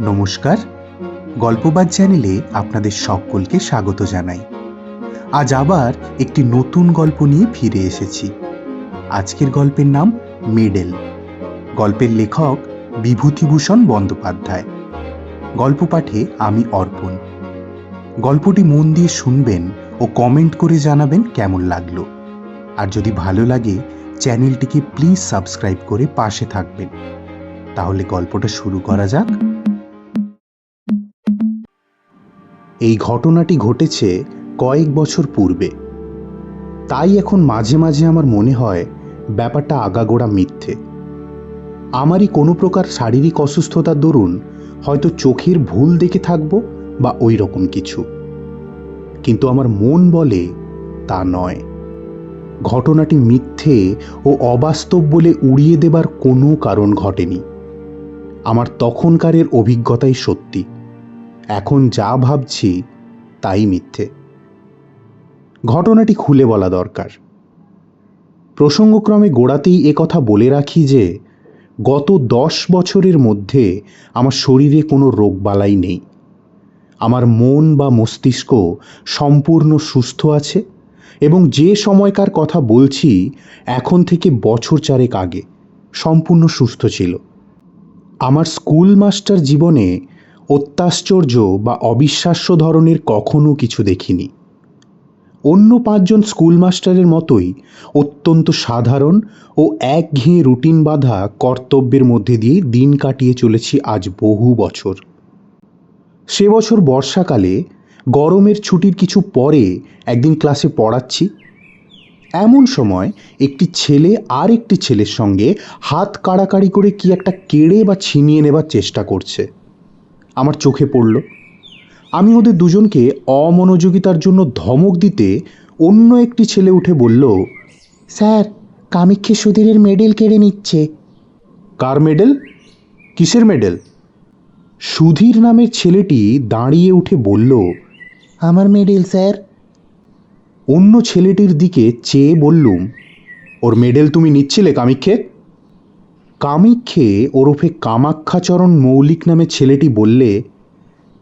নমস্কার, গল্পবাজ চ্যানেলে আপনাদের সকলকে স্বাগত জানাই। আজ আবার একটি নতুন গল্প নিয়ে ফিরে এসেছি। আজকের গল্পের নাম মেডেল। গল্পের লেখক বিভূতিভূষণ বন্দ্যোপাধ্যায়। গল্প পাঠে আমি অর্পণ। গল্পটি মন দিয়ে শুনবেন ও কমেন্ট করে জানাবেন কেমন লাগলো। আর যদি ভালো লাগে চ্যানেলটিকে প্লিজ সাবস্ক্রাইব করে পাশে থাকবেন। তাহলে গল্পটা শুরু করা যাক। এই ঘটনাটি ঘটেছে কয়েক বছর পূর্বে। তাই এখন মাঝে মাঝে আমার মনে হয় ব্যাপারটা আগাগোড়া মিথ্যে। আমারই কোনো প্রকার শারীরিক অসুস্থতার দরুন হয়তো চোখের ভুল দেখে থাকবো বা ওই রকম কিছু, কিন্তু আমার মন বলে তা নয়। ঘটনাটি মিথ্যে ও অবাস্তব বলে উড়িয়ে দেবার কোনো কারণ ঘটেনি। আমার তখনকারের অভিজ্ঞতাই সত্যি। এখন যা ভাবছি তাই মিথ্যে। ঘটনাটি খুলে বলা দরকার। প্রসঙ্গক্রমে গোড়াতেই একথা বলে রাখি যে গত 10 বছরের মধ্যে আমার শরীরে কোনো রোগবালাই নেই। আমার মন বা মস্তিষ্ক সম্পূর্ণ সুস্থ আছে এবং যে সময়কার কথা বলছি এখন থেকে বছর 4 আগে সম্পূর্ণ সুস্থ ছিল। আমার স্কুল মাস্টার জীবনে অত্যাশ্চর্য বা অবিশ্বাস্য ধরনের কখনো কিছু দেখিনি। অন্য 5 জন স্কুল মাস্টারের মতোই অত্যন্ত সাধারণ ও একঘেয়ে রুটিন বাঁধা কর্তব্যের মধ্যে দিয়ে দিন কাটিয়ে চলেছি আজ বহু বছর। সে বছর বর্ষাকালে গরমের ছুটির কিছু পরে একদিন ক্লাসে পড়াচ্ছি। এমন সময় একটি ছেলে আর একটি ছেলের সঙ্গে হাত কাড়াকাড়ি করে কি একটা কেড়ে বা ছিনিয়ে নেবার চেষ্টা করছে। আমার চোখে পড়ল। আমি ওদের দুজনকে অমনোযোগিতার জন্য ধমক দিতে অন্য একটি ছেলে উঠে বলল, স্যার, কামিক্ষে সুধীরের মেডেল কেড়ে নিচ্ছে। কার মেডেল? কিসের মেডেল? সুধীর নামের ছেলেটি দাঁড়িয়ে উঠে বলল, আমার মেডেল স্যার। অন্য ছেলেটির দিকে চেয়ে বললুম, ওর মেডেল তুমি নিচ্ছিলে কামিক্ষে? কামিক্ষে ওরফে কামাক্ষাচরণ মৌলিক নামে ছেলেটি বললে,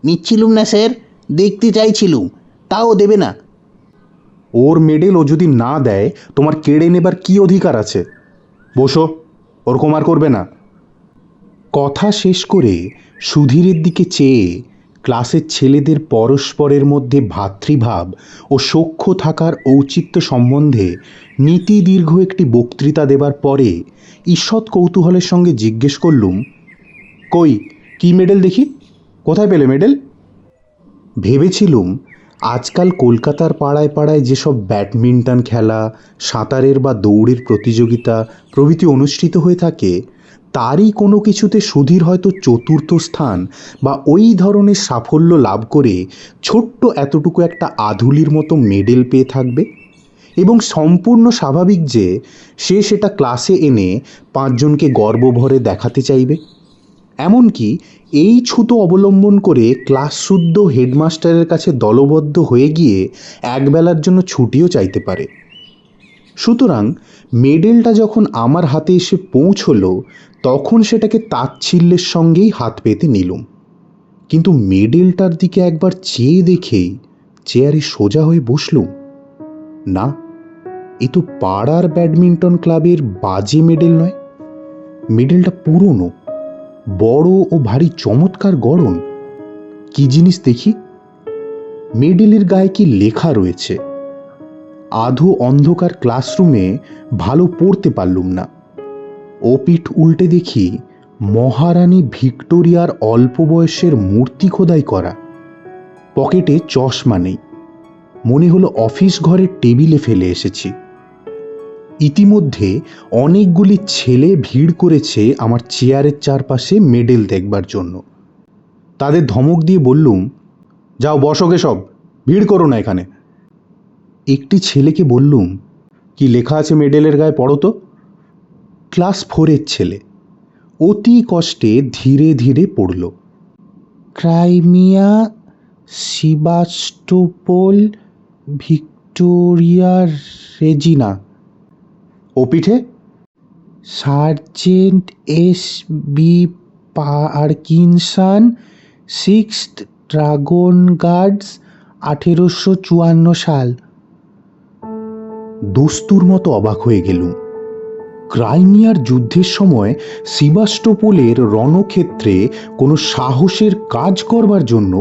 নিচ্ছিলুম না স্যার, দেখতে চাইছিলুম, তাও দেবে না। ওর মেডেল ও যদি না দেয় তোমার কেড়ে নেবার কি অধিকার আছে? বসো, ওরকম আর করবে না। কথা শেষ করে সুধীরের দিকে চেয়ে ক্লাসের ছেলেদের পরস্পরের মধ্যে ভ্রাতৃভাব ও সখ্য থাকার ঔচিত্য সম্বন্ধে নীতি দীর্ঘ একটি বক্তৃতা দেবার পরে ঈষৎ কৌতূহলের সঙ্গে জিজ্ঞেস করলুম, কই, কি মেডেল দেখি? কোথায় পেলে মেডেল? ভেবেছিলুম আজকাল কলকাতার পাড়ায় পাড়ায় যেসব ব্যাডমিন্টন খেলা, সাঁতারের বা দৌড়ের প্রতিযোগিতা প্রভৃতি অনুষ্ঠিত হয়ে থাকে তারই কোনো কিছুতে সুধীর হয়তো 4র্থ স্থান বা ওই ধরনের সাফল্য লাভ করে ছোট্ট এতটুকু একটা আধুলির মতো মেডেল পেয়ে থাকবে এবং সম্পূর্ণ স্বাভাবিক যে সে সেটা ক্লাসে এনে 5 জনকে গর্বভরে দেখাতে চাইবে। এমনকি এই ছুতো অবলম্বন করে ক্লাস শুদ্ধ হেডমাস্টারের কাছে দলবদ্ধ হয়ে গিয়ে একবেলার জন্য ছুটিও চাইতে পারে। সুতরাং মেডেলটা যখন আমার হাতে এসে পৌঁছলো তখন সেটাকে তাচ্ছিল্যের সঙ্গেই হাত পেতে নিলুম। কিন্তু মেডেলটার দিকে একবার চেয়ে দেখেই চেয়ারে সোজা হয়ে বসলুম। না, এ তো পাড়ার ব্যাডমিন্টন ক্লাবের বাজে মেডেল নয়। মেডেলটা পুরনো, বড় ও ভারী চমৎকার গড়ন। কি জিনিস দেখি? মেডেলের গায়ে কি লেখা রয়েছে? আধো অন্ধকার ক্লাসরুমে ভালো পড়তে পারলুম না। ও পিঠ উল্টে দেখি মহারানী ভিক্টোরিয়ার অল্প বয়সের মূর্তি খোদাই করা। পকেটে চশমা নেই, মনে হলো অফিস ঘরের টেবিলে ফেলে এসেছি। ইতিমধ্যে অনেকগুলি ছেলে ভিড় করেছে আমার চেয়ারের চারপাশে মেডেল দেখবার জন্য। তাদের ধমক দিয়ে বললুম, যাও বসোগে সব, ভিড় করো না এখানে। একটি ছেলেকে বললুম, কি লেখা আছে মেডেলের গায়ে পড়ো তো। ক্লাস 4-এর ছেলে অতি কষ্টে ধীরে ধীরে পড়ল, ক্রাইমিয়া, সিবাস্টোপোল, ভিক্টোরিয়া রেজিনা। ও পিঠে, sergeant S B Parkinson, 6th dragoon guards, 1854 সাল। দস্তুর মতো অবাক হয়ে গেলুম। ক্রাইমিয়ার যুদ্ধের সময় সিভাস্টোপোলের রণক্ষেত্রে কোনো সাহসের কাজ করবার জন্য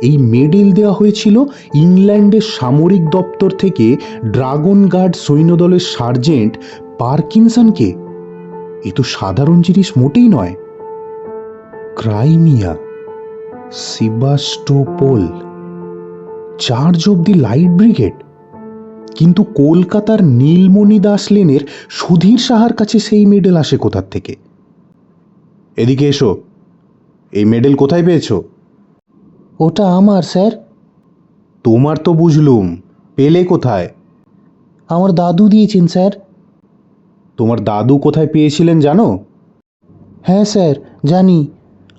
এই মেডেল দেওয়া হয়েছিল ইংল্যান্ডের সামরিক দপ্তর থেকে ড্রাগন গার্ড সৈন্যদলের সার্জেন্ট পার্কিনসনকে। এ তো সাধারণ জিনিস মোটেই নয়। Crimea, Sevastopol, charge of the light brigade. কিন্তু কলকাতার নীলমণি দাস লেনের সুধীর সাহার কাছে সেই মেডেল আসে কোথার থেকে? এদিকে এসো, এই মেডেল কোথায় পেয়েছো? ওটা আমার স্যার। তোমার তো বুঝলুম, পেলে কোথায়? আমার দাদু দিয়েছেন স্যার। তোমার দাদু কোথায় পেয়েছিলেন জানো? হ্যাঁ স্যার, জানি।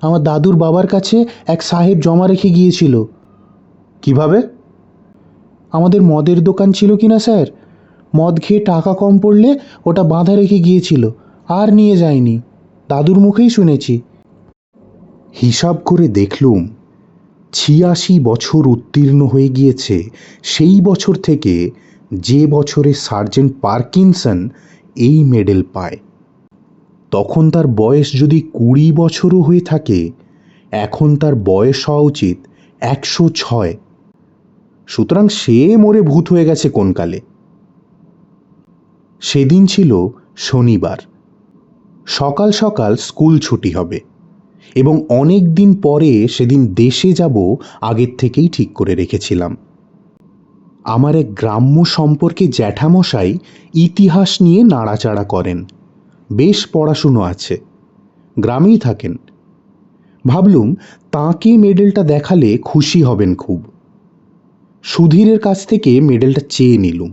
আমার দাদুর বাবার কাছে এক সাহেব জমা রেখে গিয়েছিল। কিভাবে? আমাদের মদের দোকান ছিল কিনা স্যার, মদ খেয়ে টাকা কম পড়লে ওটা বাঁধা রেখে গিয়েছিল, আর নিয়ে যায়নি। দাদুর মুখেই শুনেছি। হিসাব করে দেখলুম 86 বছর উত্তীর্ণ হয়ে গিয়েছে সেই বছর থেকে যে বছরে সার্জেন্ট পার্কিনসন এই মেডেল পায়। তখন তার বয়স যদি 20 বছরও হয়ে থাকে, এখন তার বয়স হওয়া উচিত 106। সুতরাং সে মরে ভূত হয়ে গেছে কোন কালে। সেদিন ছিল শনিবার। সকাল সকাল স্কুল ছুটি হবে এবং অনেক দিন পরে সেদিন দেশে যাব আগের থেকেই ঠিক করে রেখেছিলাম। আমার এক গ্রাম্য সম্পর্কে জ্যাঠামশাই ইতিহাস নিয়ে নাড়াচাড়া করেন, বেশ পড়াশুনো আছে, গ্রামেই থাকেন। ভাবলুম তাঁকে মেডেলটা দেখালে খুশি হবেন খুব। সুধীরের কাছ থেকে মেডেলটা চেয়ে নিলুম,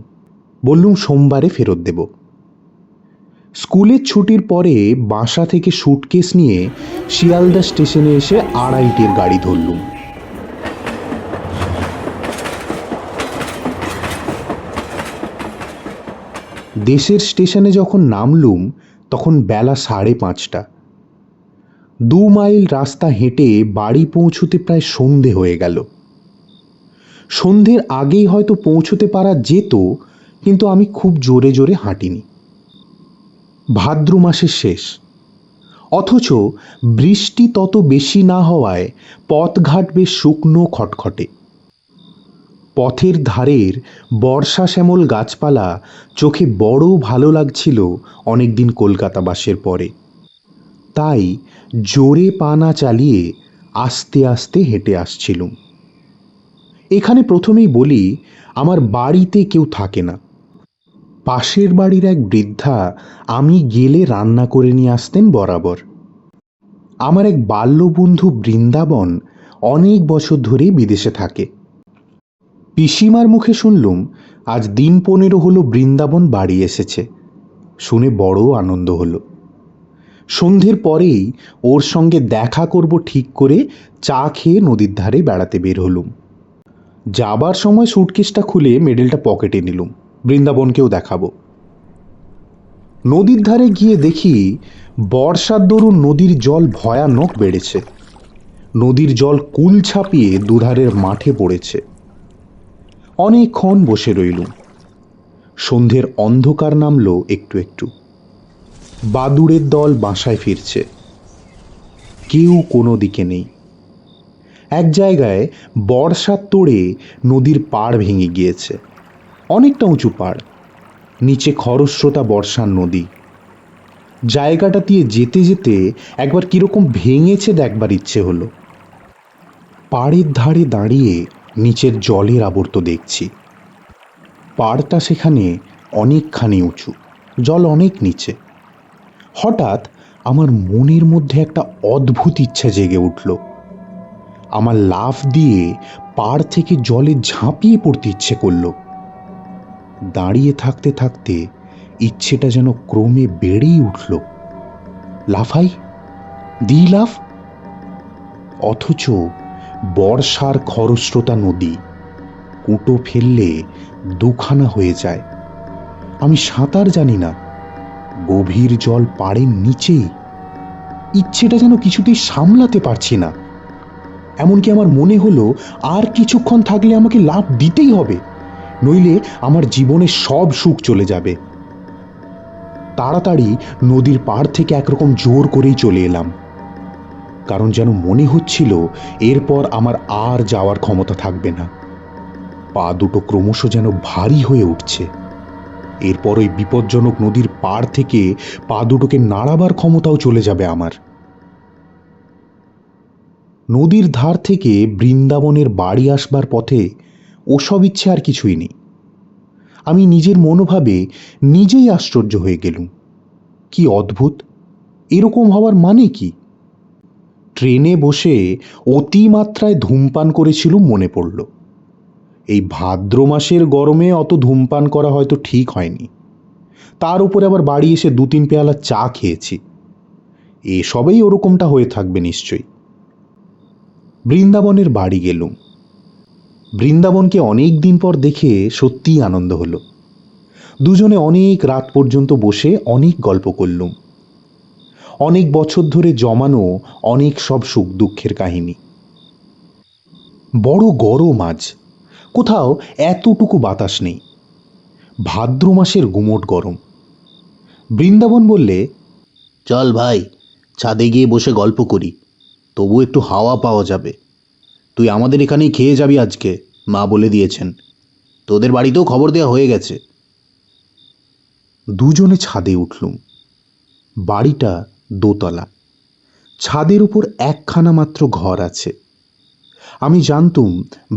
বললুম সোমবারে ফেরত দেব। স্কুলের ছুটির পরে বাসা থেকে স্যুটকেস নিয়ে শিয়ালদা স্টেশনে এসে 2:30-র গাড়ি ধরলুম। দেশের স্টেশনে যখন নামলুম তখন বেলা 5:30। 2 মাইল রাস্তা হেঁটে বাড়ি পৌঁছতে প্রায় সন্ধে হয়ে গেল। সন্ধ্যের আগেই হয়তো পৌঁছতে পারা যেত, কিন্তু আমি খুব জোরে জোরে হাঁটিনি। ভাদ্র মাসের শেষ, অথচ বৃষ্টি তত বেশি না হওয়ায় পথঘাট বেশ শুকনো খটখটে। পথের ধারের বর্ষা শ্যামল গাছপালা চোখে বড় ভালো লাগছিল অনেকদিন কলকাতা বাসের পরে। তাই জোরে পা না চালিয়ে আস্তে আস্তে হেঁটে আসছিলুম। এখানে প্রথমেই বলি, আমার বাড়িতে কেউ থাকে না। পাশের বাড়ির এক বৃদ্ধা আমি গেলে রান্না করে নিয়ে আসতেন বরাবর। আমার এক বাল্যবন্ধু বৃন্দাবন অনেক বছর ধরেই বিদেশে থাকে। পিসিমার মুখে শুনলুম আজ দিন 15 হলো বৃন্দাবন বাড়ি এসেছে। শুনে বড় আনন্দ হলো। সন্ধ্যের পরেই ওর সঙ্গে দেখা করব ঠিক করে চা খেয়ে নদীর ধারে বেড়াতে বের হলুম। যাবার সময় স্যুটকেসটা খুলে মেডেলটা পকেটে নিলুম, বৃন্দাবনকেও দেখাবো। নদীর ধারে গিয়ে দেখি বর্ষার দরুন নদীর জল ভয়ানক বেড়েছে। নদীর জল কুল ছাপিয়ে দুধারের মাঠে পড়েছে। অনেকক্ষণ বসে রইলুম। সন্ধ্যের অন্ধকার নামলো একটু একটু। বাদুড়ের দল বাসায় ফিরছে। কেউ কোনো দিকে নেই। এক জায়গায় বর্ষার তোড়ে নদীর পাড় ভেঙে গিয়েছে, অনেকটা উঁচু পাড়, নিচে খরস্রোতা বর্ষার নদী। জায়গাটা দিয়ে যেতে যেতে একবার কিরকম ভেঙেছে দেখবার ইচ্ছে হলো। পাড়ের ধারে দাঁড়িয়ে নিচের জলের আবর্ত দেখছি। পাড়টা সেখানে অনেকখানি উঁচু, জল অনেক নিচে। হঠাৎ আমার মনের মধ্যে একটা অদ্ভুত ইচ্ছা জেগে উঠল। আমার লাফ দিয়ে পাড় থেকে জলে ঝাঁপিয়ে পড়তে ইচ্ছে করলো। দাঁড়িয়ে থাকতে থাকতে ইচ্ছেটা যেন ক্রমে বেড়েই উঠল। লাফাই, দিই লাফ। অথচ বর্ষার খরস্রোতা নদী, কুটো ফেললে দুখানা হয়ে যায়। আমি সাঁতার জানি না, গভীর জল পাড়ের নিচেই। ইচ্ছেটা যেন কিছুতেই সামলাতে পারছি না। এমনকি আমার মনে হলো আর কিছুক্ষণ থাকলে আমাকে লাফ দিতেই হবে, নইলে আমার জীবনে সব সুখ চলে যাবে। তাড়াতাড়ি নদীর পাড় থেকে একরকম জোর করেই চলে এলাম, কারণ যেন মনে হচ্ছিল এরপর আমার আর যাওয়ার ক্ষমতা থাকবে না। পা দুটো ক্রমশ যেন ভারী হয়ে উঠছে। এরপর ওই বিপজ্জনক নদীর পাড় থেকে পা দুটোকে নাড়াবার ক্ষমতাও চলে যাবে আমার। নদীর ধার থেকে বৃন্দাবনের বাড়ি আসবার পথে ওসব ইচ্ছে আর কিছুই নেই। আমি নিজের মনোভাবে নিজেই আশ্চর্য হয়ে গেলুম। কি অদ্ভুত! এরকম হওয়ার মানে কি? ট্রেনে বসে অতিমাত্রায় ধূমপান করেছিলুম মনে পড়ল। এই ভাদ্র মাসের গরমে অত ধূমপান করা হয়তো ঠিক হয়নি। তার উপরে আবার বাড়ি এসে 2-3 পেয়ালা চা খেয়েছি। এসবেই ওরকমটা হয়ে থাকবে নিশ্চয়ই। বৃন্দাবনের বাড়ি গেলুম। বৃন্দাবনকে অনেক দিন পর দেখে সত্যিই আনন্দ হলো। দুজনে অনেক রাত পর্যন্ত বসে অনেক গল্প করলুম। অনেক বছর ধরে জমানো অনেক সব সুখ দুঃখের কাহিনী। বড় গরম আজ, কোথাও এতটুকু বাতাস নেই। ভাদ্র মাসের গুমোট গরম। বৃন্দাবন বললে, চল ভাই, ছাদে গিয়ে বসে গল্প করি, তবু একটু হাওয়া পাওয়া যাবে। তুই আমাদের এখানেই খেয়ে যাবি আজকে, মা বলে দিয়েছেন। তোদের বাড়িতেও খবর দেওয়া হয়ে গেছে। দুজনে ছাদে উঠলুম। বাড়িটা দোতলা। ছাদের উপর একখানা মাত্র ঘর আছে। আমি জানতুম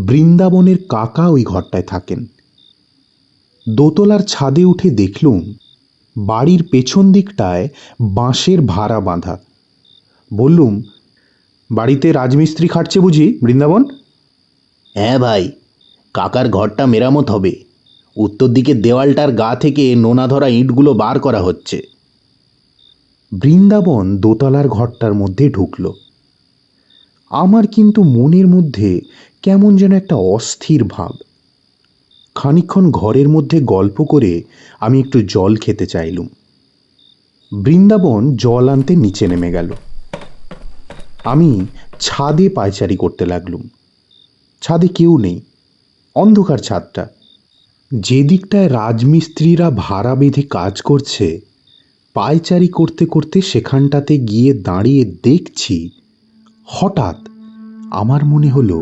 বৃন্দাবনের কাকা ওই ঘরটায় থাকেন। দোতলার ছাদে উঠে দেখলুম বাড়ির পেছন দিকটায় বাঁশের ভাড়া বাঁধা। বললুম, বাড়িতে রাজমিস্ত্রি খাটছে বুঝি বৃন্দাবন? হ্যাঁ ভাই, কাকার ঘরটা মেরামত হবে। উত্তর দিকের দেওয়ালটার গা থেকে নোনা ধরা ইঁটগুলো বার করা হচ্ছে। বৃন্দাবন দোতলার ঘরটার মধ্যে ঢুকল। আমার কিন্তু মনের মধ্যে কেমন যেন একটা অস্থির ভাব। খানিকক্ষণ ঘরের মধ্যে গল্প করে আমি একটু জল খেতে চাইলুম। বৃন্দাবন জল আনতে নিচে নেমে গেল। আমি ছাদে পায়চারি করতে লাগলুম। ছাদে কেউ নেই, অন্ধকার ছাদটা। যে দিকটায় রাজমিস্ত্রিরা ভাড়া বেঁধে কাজ করছে, পায়চারি করতে করতে সেখানটাতে গিয়ে দাঁড়িয়ে দেখছি, হঠাৎ আমার মনে হলো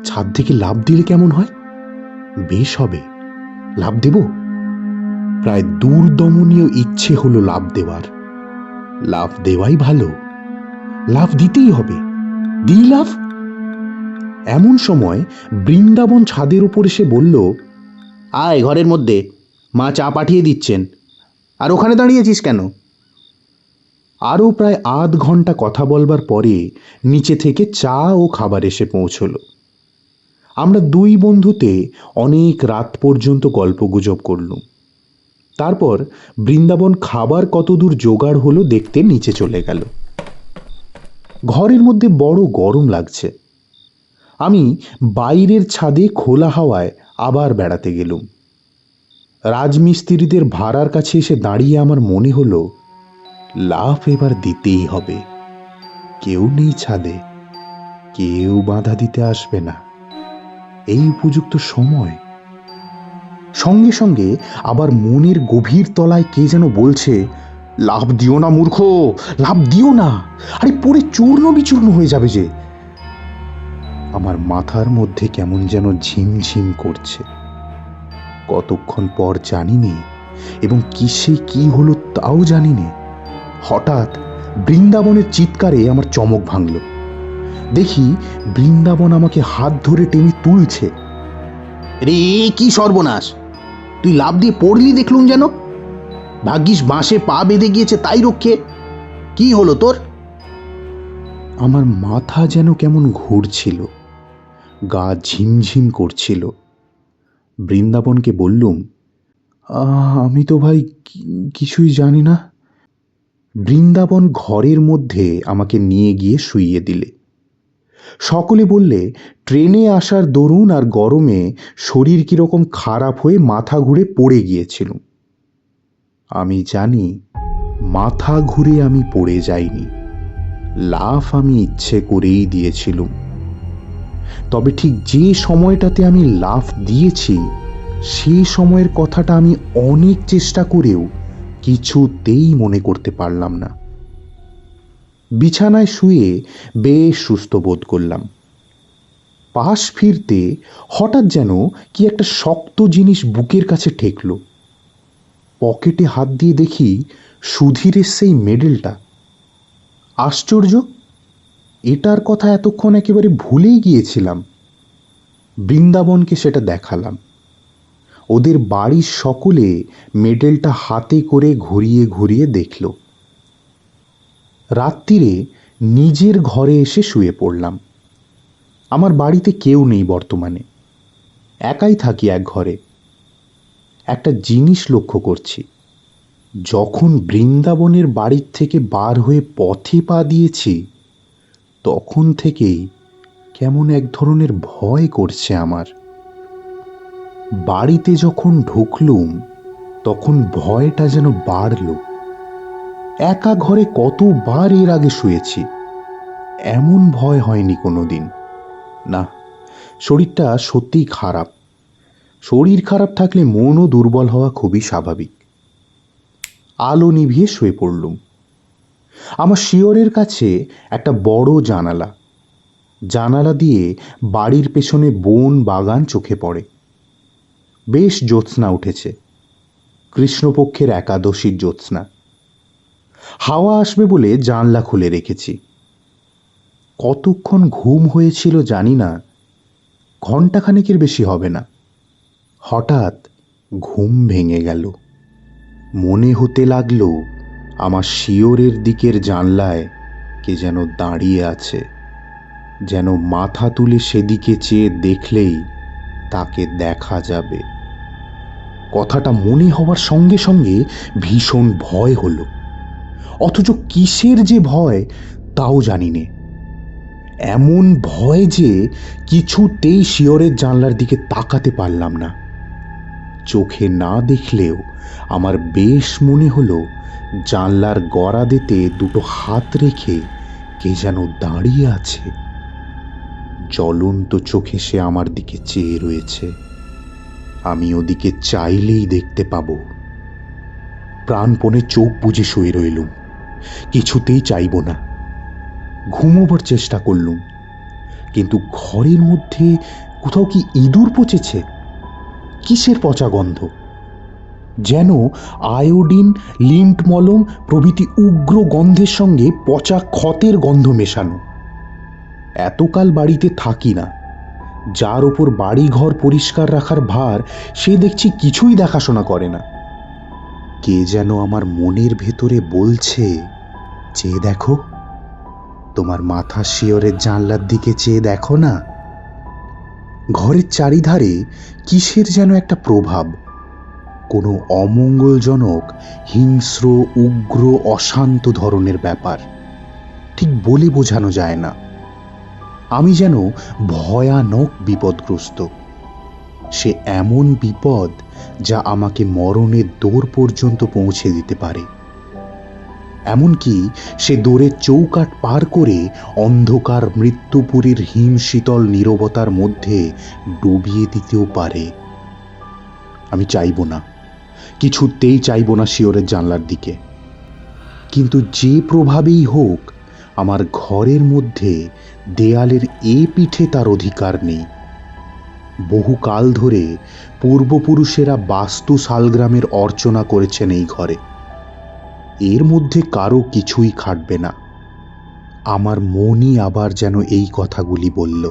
ছাদ থেকে লাফ দিলে কেমন হয়। বেশ হবে, লাফ দেব। প্রায় দুর্দমনীয় ইচ্ছে হলো লাফ দেওয়ার। লাফ দেওয়াই ভালো, লাফ দিতেই হবে। দিই লাফ। এমন সময় বৃন্দাবন ছাদের উপর এসে বলল, আয় ঘরের মধ্যে, মা চা পাঠিয়ে দিচ্ছেন। আর ওখানে দাঁড়িয়েছিস কেন? আরও প্রায় আধ ঘন্টা কথা বলবার পরে নিচে থেকে চা ও খাবার এসে পৌঁছল। আমরা দুই বন্ধুতে অনেক রাত পর্যন্ত গল্পগুজব করলুম। তারপর বৃন্দাবন খাবার কতদূর জোগাড় হলো দেখতে নিচে চলে গেল। ঘরের মধ্যে বড় গরম লাগছে। আমি বাইরের ছাদে খোলা হাওয়ায় আবার বেড়াতে গেলুম। রাজমিস্ত্রিদের ভাড়ার কাছে এসে দাঁড়িয়ে আমার মনে হলো লাফ এবার দিতেই হবে। কেউ নেই ছাদে, কেউ বাধা দিতে আসবে না। এই উপযুক্ত সময়। সঙ্গে সঙ্গে আবার মনের গভীর তলায় কে যেন বলছে, লাফ দিও না মূর্খ, লাফ দিও না, আরে পড়ে চূর্ণ বিচূর্ণ হয়ে যাবে যে। আমার মাথার মধ্যে কেমন যেন ঝিমঝিম করছে। কতক্ষণ পর জানিনে, এবং কিসে কি হলো তাও জানিনে, হঠাৎ বৃন্দাবনের চিৎকারে আমার চমক ভাঙল। দেখি বৃন্দাবন আমাকে হাত ধরে টেনে তুলছে। রে, কি সর্বনাশ! তুই লাফ দিয়ে পড়লি দেখলুম যেন। ভাগ্যিস বাঁশে পা বেঁধে গিয়েছে তাই রক্ষে। কি হলো তোর? আমার মাথা যেন কেমন ঘুরছিল, গা ঝিমঝিম করছিল। বৃন্দাবনকে বললুম, আমি তো ভাই কিছুই জানি না। বৃন্দাবন ঘরের মধ্যে আমাকে নিয়ে গিয়ে শুইয়ে দিলে। সকলে বললে ট্রেনে আসার দরুন আর গরমে শরীর কিরকম খারাপ হয়ে মাথা ঘুরে পড়ে গিয়েছিল। আমি জানি মাথা ঘুরে আমি পড়ে যাইনি, লাফ আমি ইচ্ছে করেই দিয়েছিলুম। তবে ঠিক যে সময়টাতে আমি লাফ দিয়েছি সেই সময়ের কথাটা আমি অনেক চেষ্টা করেও কিছুতেই মনে করতে পারলাম না। বিছানায় শুয়ে বেশ সুস্থ বোধ করলাম। পাশ ফিরতে হঠাৎ যেন কি একটা শক্ত জিনিস বুকের কাছে ঠেকল। পকেটে হাত দিয়ে দেখি সুধীরের সেই মেডেলটা। আশ্চর্য, এটার কথা এতক্ষণ একেবারে ভুলেই গিয়েছিলাম। বৃন্দাবনকে সেটা দেখালাম। ওদের বাড়ির সকলে মেডেলটা হাতে করে ঘুরিয়ে ঘুরিয়ে দেখল। রাত্রিরে নিজের ঘরে এসে শুয়ে পড়লাম। আমার বাড়িতে কেউ নেই বর্তমানে, একাই থাকি এক ঘরে। একটা জিনিস লক্ষ্য করছি, যখন বৃন্দাবনের বাড়ির থেকে বার হয়ে পথে পা দিয়েছি তখন থেকেই কেমন এক ধরনের ভয় করছে আমার। বাড়িতে যখন ঢুকলুম তখন ভয়টা যেন বাড়ল। একা ঘরে কতবার এর আগে শুয়েছি, এমন ভয় হয়নি কোনোদিন। না, শরীরটা সত্যিই খারাপ। শরীর খারাপ থাকলে মনও দুর্বল হওয়া খুবই স্বাভাবিক। আলো নিভিয়ে শুয়ে পড়লুম। আমার শিয়রের কাছে একটা বড় জানালা। জানালা দিয়ে বাড়ির পেছনে বন বাগান চোখে পড়ে। বেশ জ্যোৎস্না উঠেছে, কৃষ্ণপক্ষের একাদশীর জ্যোৎস্না। হাওয়া আসবে বলে জানলা খুলে রেখেছি। কতক্ষণ ঘুম হয়েছিল জানি না, ঘণ্টাখানেকের বেশি হবে না। হঠাৎ ঘুম ভেঙে গেল। মনে হতে লাগলো আমার শিয়রের দিকের জানলায় কে যেন দাঁড়িয়ে আছে, যেন মাথা তুলে সেদিকে চেয়ে দেখলেই তাকে দেখা যাবে। কথাটা মনে হওয়ার সঙ্গে সঙ্গে ভীষণ ভয় হলো, অথচ কিসের যে ভয় তাও জানি নে। এমন ভয় যে কিছুতেই শিয়রের জানলার দিকে তাকাতে পারলাম না। চোখে না দেখলেও আমার বেশ মনে হলো জানলার গরাদেতে দুটো হাত রেখে কে যেন দাঁড়িয়ে আছে। জ্বলন্ত চোখে সে আমার দিকে চেয়ে রয়েছে। আমি ওদিকে চাইলেই দেখতে পাবো। প্রাণপণে চোখ বুজে শুয়ে রইলুম, কিছুতেই চাইব না। ঘুমোবার চেষ্টা করলুম, কিন্তু ঘরের মধ্যে কোথাও কি ইঁদুর পচেছে? কিসের পচা গন্ধ? যেন আয়োডিন, লিন্ট মলম প্রভৃতি উগ্র গন্ধের সঙ্গে পচা ক্ষতের গন্ধ মেশানো। এতকাল বাড়িতে থাকি না, যার ওপর বাড়ি ঘর পরিষ্কার রাখার ভার সে দেখছি কিছুই দেখাশোনা করে না। কে যেন আমার মনের ভেতরে বলছে, চেয়ে দেখো, তোমার মাথা শিয়রের জানলার দিকে চেয়ে দেখো না। ঘরের চারিধারে কিসের যেন একটা প্রভাব, কোনো অমঙ্গলজনক, হিংস্র, উগ্র, অশান্ত ধরনের ব্যাপার। ঠিক বলে বোঝানো যায় না। আমি যেন ভয়ানক বিপদগ্রস্ত। সে এমন বিপদ যা আমাকে মরণের দোর পর্যন্ত পৌঁছে দিতে পারে। এমনকি সে দোরের চৌকাঠ পার করে অন্ধকার মৃত্যুপুরীর হিমশীতল নীরবতার মধ্যে ডুবিয়ে দিতেও পারে। আমি চাইব না, কিছুতেই চাইব না শিয়রের জানলার দিকে। কিন্তু যে প্রভাবেই হোক, আমার ঘরের মধ্যে দেয়ালের এ পিঠে তার অধিকার নেই। বহুকাল ধরে পূর্বপুরুষেরা বাস্তু শালগ্রামের অর্চনা করেছেন এই ঘরে। এর মধ্যে কারো কিছুই খাটবে না। আমার মনই আবার যেন এই কথাগুলি বলল।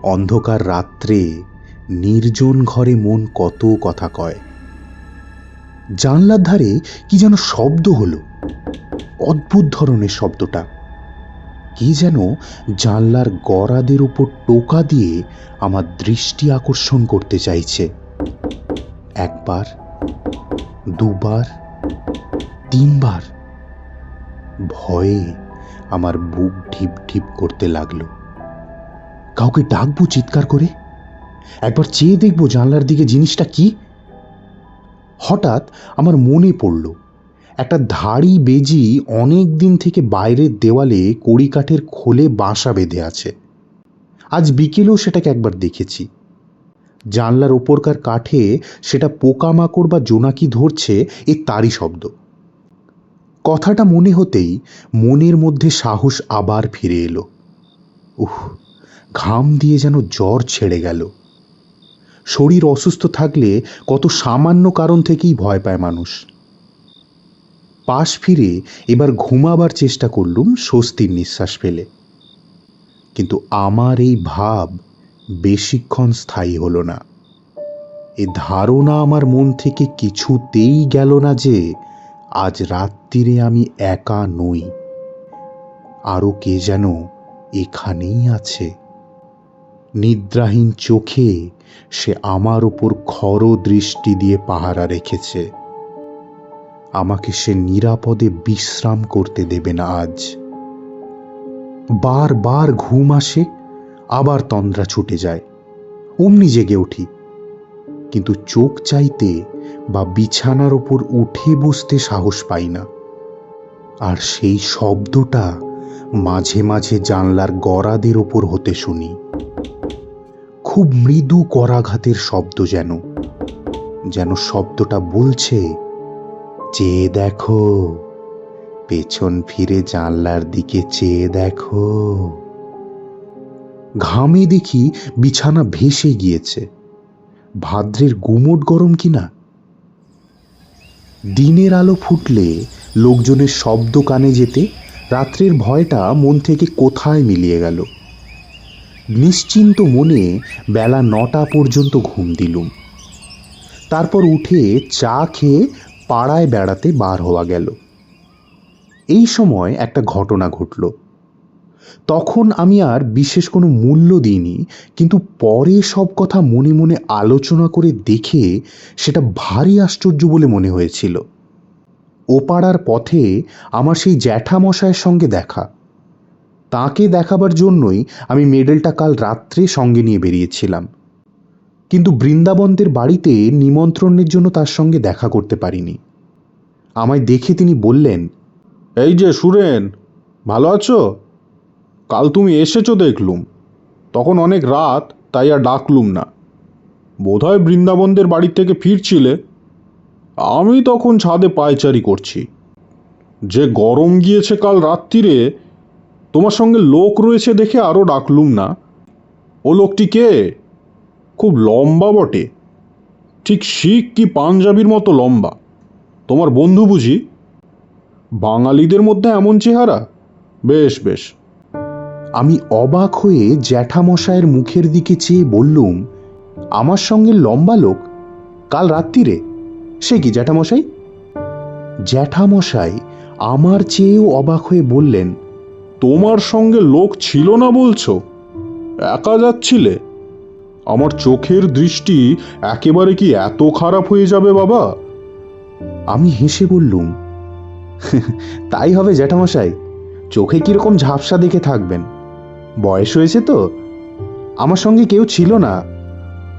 অন্ধকার রাত্রে নির্জন ঘরে মন কত কথা কয়। জানলার ধারে কি যেন শব্দ হলো, অদ্ভুত ধরনের শব্দটা। কি যেন জানলার গরাদের উপর টোকা দিয়ে আমার দৃষ্টি আকর্ষণ করতে চাইছে। একবার, দুবার, তিনবার। ভয়ে আমার বুক ঢিপ ঢিপ করতে লাগলো। কাউকে ডাকবো চিৎকার করে, একবার চেয়ে দেখবো জানলার দিকে জিনিসটা কি। হঠাৎ আমার মনে পড়ল একটা ধাড়ি বেজি অনেক দিন থেকে বাইরের দেওয়ালে কড়িকাঠের খোলে বাসা বেঁধে আছে। আজ বিকেলেও সেটাকে একবার দেখেছি। জানলার ওপরকার কাঠে সেটা পোকামাকড় বা জোনাকি ধরছে, এ তারই শব্দ। কথাটা মনে হতেই মনের মধ্যে সাহস আবার ফিরে এলো। উহ, ঘাম দিয়ে যেন জ্বর ছেড়ে গেল। শরীর অসুস্থ থাকলে কত সামান্য কারণ থেকেই ভয় পায় মানুষ। পাশ ফিরে এবার ঘুমাবার চেষ্টা করলুম স্বস্তির নিঃশ্বাস ফেলে। কিন্তু আমার এই ভাব বেশিক্ষণ স্থায়ী হলো না। এ ধারণা আমার মন থেকে কিছুতেই গেল না যে আজ রাত্রিরে আমি একা নই, আরও কে যেন এখানেই আছে। নিদ্রাহীন চোখে সে আমার ওপর খর দৃষ্টি দিয়ে পাহারা রেখেছে। আমাকে সে নিরাপদে বিশ্রাম করতে দেবে না আজ। বারবার ঘুম আসে, আবার তন্দ্রা ছুটে যায়, অমনি জেগে উঠি। কিন্তু চোখ চাইতে বা বিছানার ওপর উঠে বসতে সাহস পাই না। আর সেই শব্দটা মাঝে মাঝে জানলার গরাদের ওপর হতে শুনি। খুব মৃদু করাঘাতের শব্দ, যেন যেন শব্দটা বলছে, চেয়ে দেখো, পেছন ফিরে জানলার দিকে চেয়ে দেখো। ঘামে দেখি বিছানা ভেসে গিয়েছে। ভাদ্রের গুমোট গরম কিনা। দিনের আলো ফুটলে লোকজনের শব্দ কানে যেতে রাত্রের ভয়টা মন থেকে কোথায় মিলিয়ে গেল। নিশ্চিন্ত মনে বেলা 9টা পর্যন্ত ঘুম দিলুম। তারপর উঠে চা খেয়ে পাড়ায় বেড়াতে বার হওয়া গেল। এই সময় একটা ঘটনা ঘটল। তখন আমি আর বিশেষ কোনো মূল্য দিইনি, কিন্তু পরে সব কথা মনে মনে আলোচনা করে দেখে সেটা ভারী আশ্চর্য বলে মনে হয়েছিল। ও পাড়ার পথে আমার সেই জ্যাঠামশায়ের সঙ্গে দেখা। তাকে দেখাবার জন্যই আমি মেডেলটা কাল রাত্রে সঙ্গে নিয়ে বেরিয়েছিলাম, কিন্তু বৃন্দাবনদের বাড়িতে নিমন্ত্রণের জন্য তার সঙ্গে দেখা করতে পারিনি। আমায় দেখে তিনি বললেন, এই যে সুরেন, ভালো আছো? কাল তুমি এসেছো দেখলুম, তখন অনেক রাত, তাই আর ডাকলুম না। বোধহয় বৃন্দাবনদের বাড়ি থেকে ফিরছিলে। আমি তখন ছাদে পায়চারি করছি। যে গরম গিয়েছে কাল রাত্রিরে, তোমার সঙ্গে লোক রয়েছে দেখে আরও ডাকলুম না। ও লোকটি কে? খুব লম্বা বটে, ঠিক শিখ কি পাঞ্জাবির মতো লম্বা। তোমার বন্ধু বুঝি? বাঙালিদের মধ্যে এমন চেহারা? বেশ বেশ। আমি অবাক হয়ে জ্যাঠামশায়ের মুখের দিকে চেয়ে বললুম, আমার সঙ্গে লম্বা লোক কাল রাত্রিরে? সে কি জ্যাঠামশাই? জ্যাঠামশাই আমার চেয়েও অবাক হয়ে বললেন, তোমার সঙ্গে লোক ছিল না বলছো? একা যাচ্ছিলে? আমার চোখের দৃষ্টি একেবারে কি এত খারাপ হয়ে যাবে বাবা? আমি হেসে বললুম, তাই হবে জ্যাঠামশাই, চোখে কিরকম ঝাপসা দেখে থাকবেন, বয়স হয়েছে তো। আমার সঙ্গে কেউ ছিল না,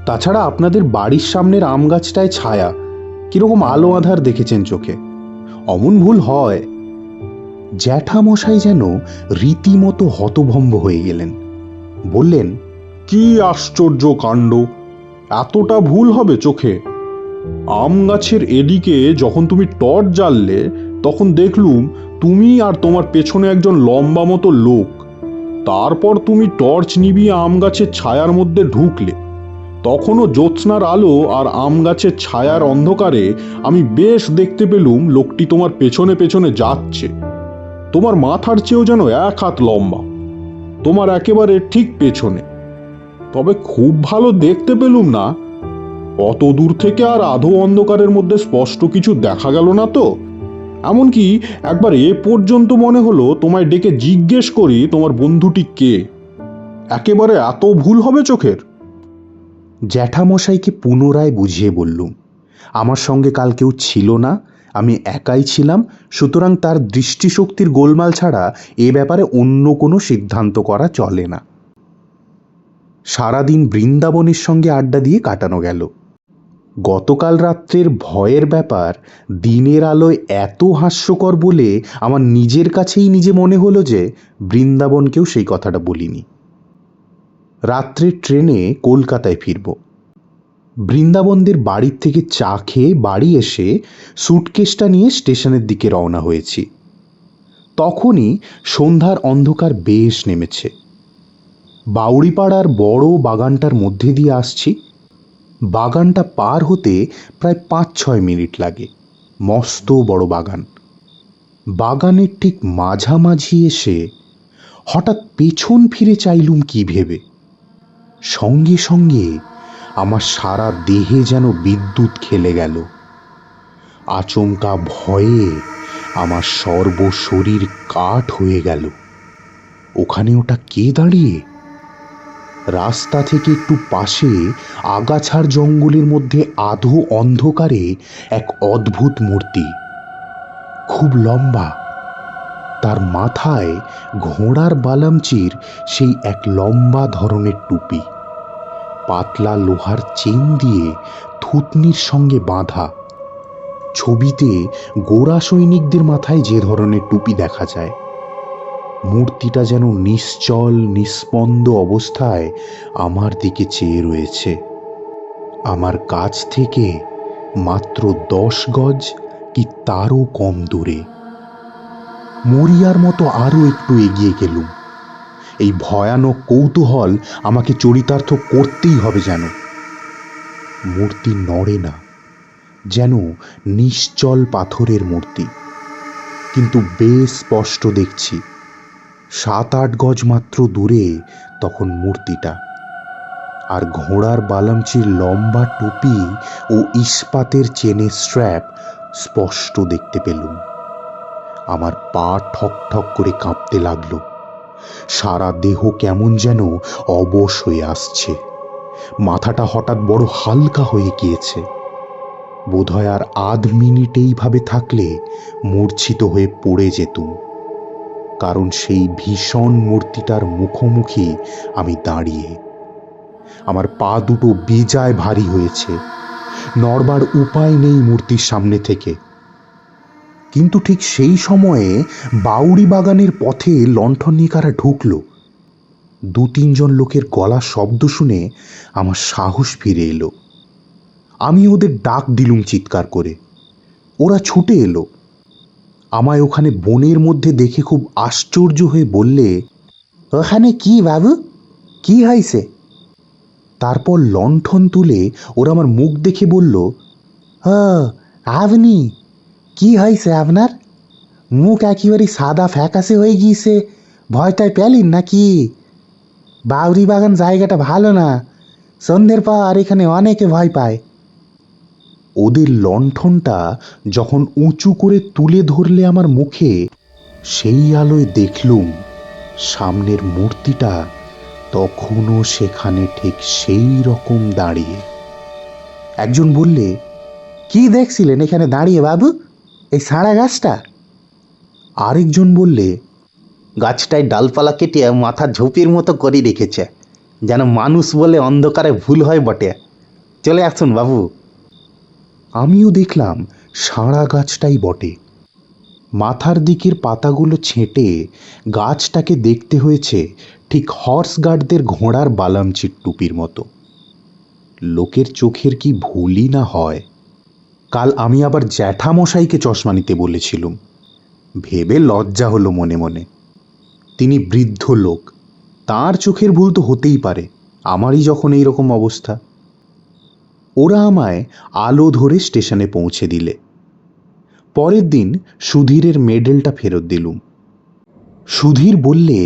তাছাড়া আপনাদের বাড়ির সামনের আম গাছটায় ছায়া, কিরকম আলো আধার দেখেছেন চোখে, অমন ভুল হয়। জ্যাঠামশাই যেন রীতিমতো হতভম্ব হয়ে গেলেন। বললেন, কি আশ্চর্য কাণ্ড! এতটা ভুল হবে চোখে? আম গাছের এদিকে যখন তুমি টর্চ জ্বাললে, তখন দেখলুম তুমি আর তোমার পেছনে একজন লম্বা মতো লোক। তারপর তুমি টর্চ নিভিয়ে আম গাছের ছায়ার মধ্যে ঢুকলে। তখনও জ্যোৎস্নার আলো আর আম গাছের ছায়ার অন্ধকারে আমি বেশ দেখতে পেলুম লোকটি তোমার পেছনে পেছনে যাচ্ছে। তোমার মাথার চেয়েও যেন 1 হাত লম্বা, তোমার একেবারে ঠিক পেছনে। তবে খুব ভালো দেখতে পেলুম না। অত দূর থেকে আর আধো অন্ধকারের মধ্যে স্পষ্ট কিছু দেখা গেল না তো। এমনকি একবার এ পর্যন্ত মনে হলো তোমায় ডেকে জিজ্ঞেস করি তোমার বন্ধুটি কে। একেবারে এত ভুল হবে চোখের? জ্যাঠামশাইকে পুনরায় বুঝিয়ে বললুম, আমার সঙ্গে কাল কেউ ছিল না, আমি একাই ছিলাম, সুতরাং তার দৃষ্টিশক্তির গোলমাল ছাড়া এ ব্যাপারে অন্য কোনো সিদ্ধান্ত করা চলে না। সারাদিন বৃন্দাবনের সঙ্গে আড্ডা দিয়ে কাটানো গেল। গতকাল রাত্রের ভয়ের ব্যাপার দিনের আলোয় এত হাস্যকর বলে আমার নিজের কাছেই নিজে মনে হলো যে বৃন্দাবনকেও সেই কথাটা বলিনি। রাত্রের ট্রেনে কলকাতায় ফিরব। বৃন্দাবনদের বাড়ির থেকে চা খেয়ে বাড়ি এসে স্যুটকেসটা নিয়ে স্টেশনের দিকে রওনা হয়েছি। তখনই সন্ধ্যার অন্ধকার বেশ নেমেছে। বাউড়িপাড়ার বড় বাগানটার মধ্যে দিয়ে আসছি। বাগানটা পার হতে প্রায় 5-6 মিনিট লাগে। মস্ত বড় বাগান। বাগানের ঠিক মাঝামাঝি এসে হঠাৎ পেছন ফিরে চাইলুম কি ভেবে। সঙ্গে সঙ্গে আমার সারা দেহে যেন বিদ্যুৎ খেলে গেল। আচমকা ভয়ে আমার সর্বশরীর কাঠ হয়ে গেল। ওখানে ওটা কে দাঁড়িয়ে? রাস্তা থেকে একটু পাশে আগাছার জঙ্গলের মধ্যে আধো অন্ধকারে এক অদ্ভুত মূর্তি, খুব লম্বা। তার মাথায় ঘোড়ার বালামচির সেই এক লম্বা ধরনের টুপি, পাতলা লোহার চেন দিয়ে থুতনির সঙ্গে বাঁধা। ছবিতে গোরা সৈনিকদের মাথায় যে ধরনের টুপি দেখা যায়। মূর্তিটা যেন নিশ্চল নিস্পন্দ অবস্থায় আমার দিকে চেয়ে রয়েছে। আমার কাছ থেকে মাত্র 10 গজ কি তারও কম দূরে। মরিয়ার মতো আরো একটু এগিয়ে গেলুম। এই ভয়ানক কৌতূহল আমাকে চরিতার্থ করতেই হবে যেন। মূর্তি নড়ে না, যেন নিশ্চল পাথরের মূর্তি, কিন্তু বেশ স্পষ্ট দেখছি। 7-8 গজ মাত্র দূরে তখন মূর্তিটা, আর ঘোড়ার বালামচির লম্বা টুপি ও ইস্পাতের চেনের স্ট্র্যাপ স্পষ্ট দেখতে পেলুম। আমার পা ঠক ঠক করে কাঁপতে লাগলো। সারা দেহ কেমন যেন অবশ হয়ে আসছে। মাথাটা হঠাৎ বড় হালকা হয়ে গিয়েছে। বোধহয় আর আধ মিনিট এইভাবে থাকলে মূর্ছিত হয়ে পড়ে যেতুম, কারণ সেই ভীষণ মূর্তিটার মুখোমুখি আমি দাঁড়িয়ে। আমার পা দুটো বেজায় ভারী হয়েছে। নড়বার উপায় নেই মূর্তির সামনে থেকে। কিন্তু ঠিক সেই সময়ে বাউড়ি বাগানের পথে লণ্ঠন নিয়ে কারা ঢুকলো। 2-3 জন লোকের গলার শব্দ শুনে আমার সাহস ফিরে এলো। আমি ওদের ডাক দিলুম চিৎকার করে। ওরা ছুটে এলো। আমায় ওখানে বনের মধ্যে দেখে খুব আশ্চর্য হয়ে বললে, ওখানে কি বাবু, কি হয়েছে? তারপর লণ্ঠন তুলে ওরা আমার মুখ দেখে বলল, ও আপনি, কি হয়েছে আপনার? মুখ একেবারে সাদা ফ্যাকাশে হয়ে গিয়েছে, ভয়টায় পেলেন নাকি? বাউরি বাগান জায়গাটা ভালো না, সন্ধ্যের পর এখানে অনেকে ভয় পায়। ওদের লণ্ঠনটা যখন উঁচু করে তুলে ধরলে আমার মুখে, সেই আলোয় দেখলুম সামনের মূর্তিটা তখনও সেখানে ঠিক সেই রকম দাঁড়িয়ে। একজন বললে, কি দেখছিলেন এখানে দাঁড়িয়ে বাবু, এই সাড়া গাছটা? আরেকজন বললে, গাছটায় ডালপালা কেটে মাথা ঝোপের মতো করে রেখেছে, যেন মানুষ বলে অন্ধকারে ভুল হয় বটে। চলে আসুন বাবু। আমিও দেখলাম সাড়া গাছটাই বটে। মাথার দিকের পাতাগুলো ছেঁটে গাছটাকে দেখতে হয়েছে ঠিক হর্স গার্ডদের ঘোড়ার বালামচির টুপির মতো। লোকের চোখের কি ভুলই না হয়। কাল আমি আবার জ্যাঠামশাইকে চশমা নিতে বলেছিলুম। ভেবে লজ্জা হলো মনে মনে। তিনি বৃদ্ধ লোক, তার চোখের ভুল তো হতেই পারে, আমারই যখন এই রকম অবস্থা। ওরা আমায় আলো ধরে স্টেশনে পৌঁছে দিলে। পরের দিন সুধীরের মেডেলটা ফেরত দিলুম। সুধীর বললে,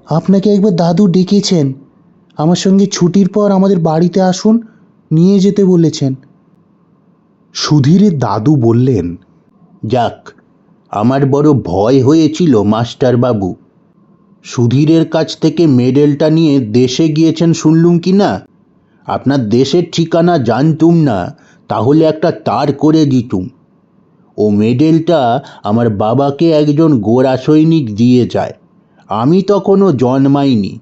আপনাকে একবার দাদু ডেকেছেন, আমার সঙ্গে ছুটির পর আমাদের বাড়িতে আসুন, নিয়ে যেতে বলেছেন। সুধীরের দাদু বললেন, যাক, আমার বড় ভয় হয়েছিল মাস্টার বাবু। সুধীরের কাছ থেকে মেডেলটা নিয়ে দেশে গিয়েছেন শুনলুম কি না? আপনার দেশের ঠিকানা জানতুম না, তাহলে একটা তার করে দিতুম। ও মেডেলটা আমার বাবাকে একজন গোরা সৈনিক দিয়ে যায়, আমি তখনও জন্মাইনি।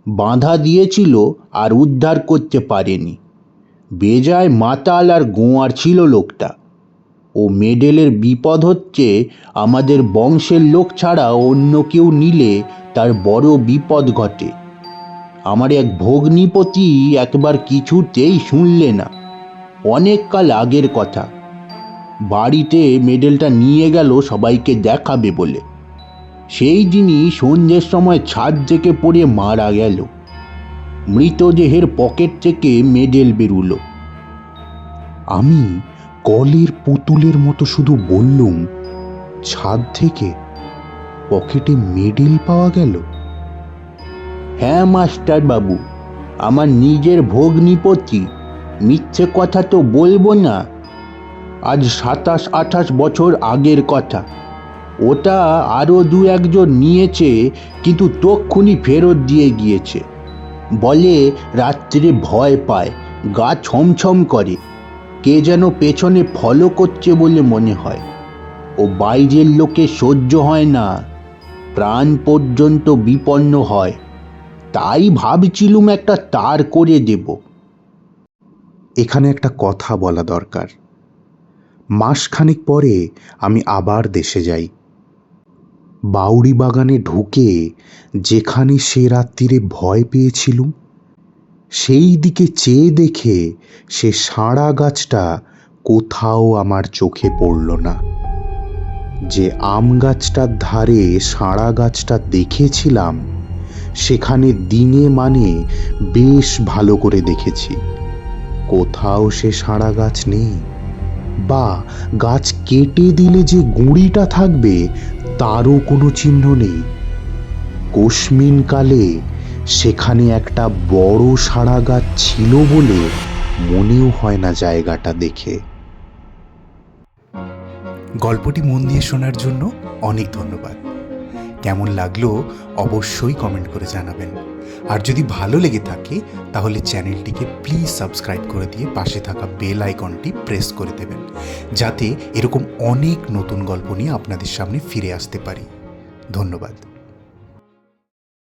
বাঁধা দিয়েছিল আর উদ্ধার করতে পারেনি। বেজায় মাতাল আর গোয়ার ছিল লোকটা। ও মেডেলের বিপদ হচ্ছে আমাদের বংশের লোক ছাড়া অন্য কেউ নিলে তার বড় বিপদ ঘটে। আমার এক ভগ্নিপতি একবার কিছুতেই শুনলে না। অনেক কাল আগের কথা। বাড়িতে মেডেলটা নিয়ে গেল সবাইকে দেখাবে বলে। সেই দিনই সন্ধ্যের সময় ছাদ থেকে পড়ে মারা গেল। মৃতদেহের পকেট থেকে মেডেল বেরুলো। আমি কলের পুতুলের মতো শুধু বললুম, ছাদ থেকে পকেটে মেডেল পাওয়া গেল? হ্যাঁ মাস্টার বাবু, আমার নিজের ভগ্নিপতি, মিথ্যে কথা তো বলবো না। আজ 27-28 বছর আগের কথা। ওটা আরও 2-1 জন নিয়েছে, কিন্তু তক্ষুনি ফেরত দিয়ে গিয়েছে। বলে রাত্রে ভয় পায়, গা ছমছম করে, কে যেন পেছনে ফলো করছে বলে মনে হয়। ও বাইরের লোকে সহ্য হয় না, প্রাণ পর্যন্ত বিপন্ন হয়। তাই ভাবছিলুম একটা তার করে দেব। এখানে একটা কথা বলা দরকার। মাসখানেক পরে আমি আবার দেশে যাই। বাউড়ি বাগানে ঢুকে যেখানে সে রাত্রিরে ভয় পেয়েছিলুম, সেই দিকে চেয়ে দেখে সে সাঁড়া গাছটা কোথাও আমার চোখে পড়ল না। যে আম গাছটার ধারে সাঁড়া গাছটা দেখেছিলাম, সেখানে দিনে মানে বেশ ভালো করে দেখেছি, কোথাও সে সাঁড়া গাছ নেই। বা গাছ কেটে দিলে যে গুঁড়িটা থাকবে তারও কোনো চিহ্ন নেই। কোশমিনকালে সেখানে একটা বড় সাঁড়া গাছ ছিল বলে মনেও হয় না জায়গাটা দেখে। গল্পটি মন দিয়ে শোনার জন্য অনেক ধন্যবাদ। কেমন লাগলো অবশ্যই কমেন্ট করে জানাবেন। আর যদি ভালো লেগে থাকে তাহলে চ্যানেলটিকে প্লিজ সাবস্ক্রাইব করে দিয়ে পাশে থাকা বেল আইকনটি প্রেস করে দেবেন, যাতে এরকম অনেক নতুন গল্প নিয়ে আপনাদের সামনে ফিরে আসতে পারি। ধন্যবাদ।